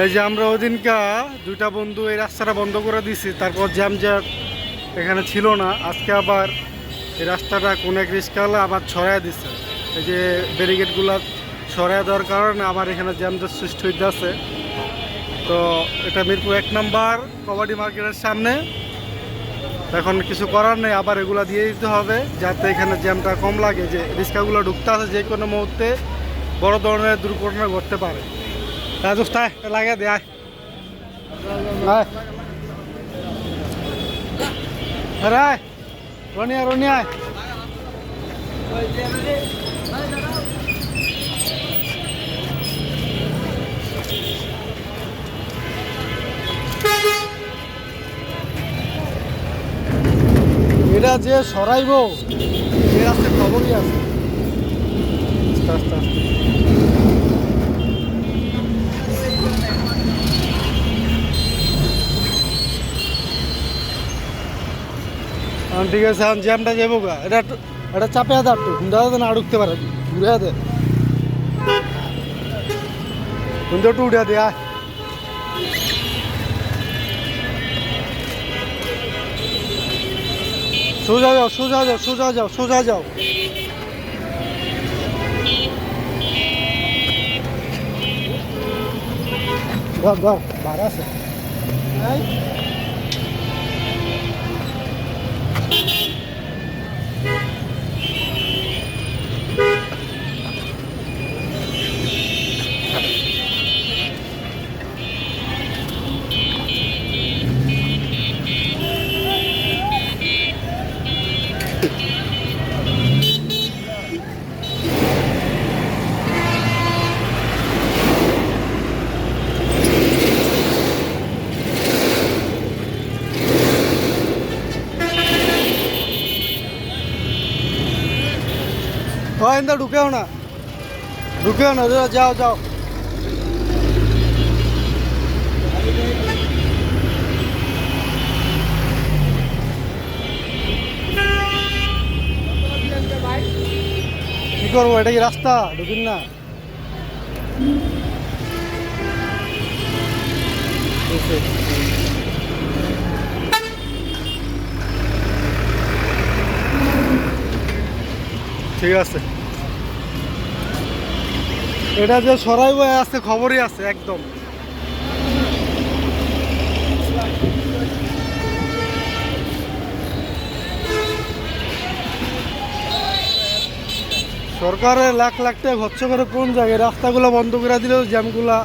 এই যে আমরা ওইদিনকা দুইটা বন্ধু এই রাস্তাটা বন্ধ করে দিছি, তারপর জ্যামজ্যাট এখানে ছিল না। আজকে আবার এই রাস্তাটা কোন এক রিস্কাওয়ালা আবার ছড়াই দিচ্ছে। এই যে ব্যারিকেডগুলো ছড়াই দেওয়ার কারণে আবার এখানে জ্যামজ্যাট সৃষ্টি হইতে আছে। তো এটা মিরপুর 1 নম্বর কবাডি মার্কেটের সামনে। এখন কিছু করার নেই, আবার এগুলা দিয়ে দিতে হবে যাতে এখানে জ্যামটা কম লাগে। যে রিস্কাগুলো ঢুকতে আছে, যে কোনো মুহূর্তে বড় ধরনের দুর্ঘটনা ঘটতে পারে। দোস্তায় লাগে দেয় রনিয়া রনিয়া এটা যে সরাইব এর আছে খবরই আছে। আস্তে আস্তে আস্তে ঠিক আছে, এখন জ্যামটা যাবো গা। এটা চাপে আদা একটু হুন্ডা না আড়ুকতে পারে, ঘুরে দে হুন্ডা একটু উঠে দে। সোজা যাও সোজা যাও সোজা যাও সোজা যাও। ঘর ঘর ভাড়া আছে। ইন্দা ঢুকেও না, ঢুকেও না, যাও যাও। কি করবো, এটা কি রাস্তা? ঢুকিন না। ঠিক আছে, এটা যে সরাইব আছে খবরই আছে একদম। সরকারের লাখ লাখ টাকা খরচ করে কোন জায়গায় রাস্তাগুলো বন্ধ করে দিলেও জ্যামগুলা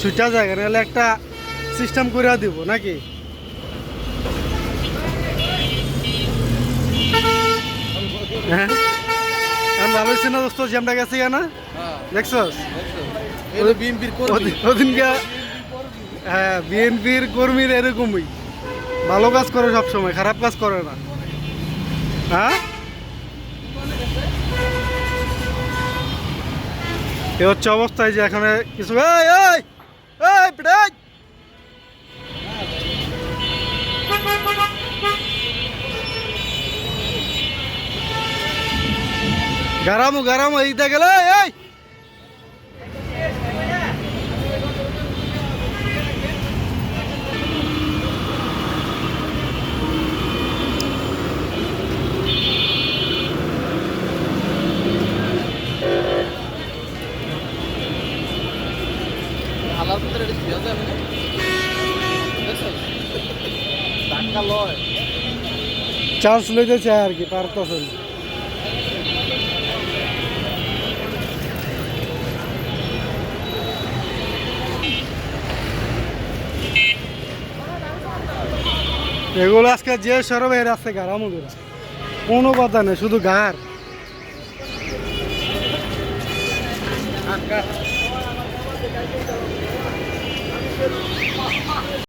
ছুটা যায়, নাহলে একটা সিস্টেম করে দিব নাকি? হ্যাঁ ভালো হয়েছে না দোস্ত, জ্যামটা গেছে না দেখছস? ওদিনকে হ্যাঁ, বিএনপির কর্মীর এরকমই ভালো কাজ করে সবসময়, খারাপ কাজ করে না। হ্যাঁ এ হচ্ছে অবস্থায় যে এখানে কিছু গারামো গারামো এইটা গেলে এই চান্স লইতেছে আর কি, পারতেছেন। এগুলো আজকে যে সরবে এর আছে গারামুদের কোনো কথা নেই, শুধু গার।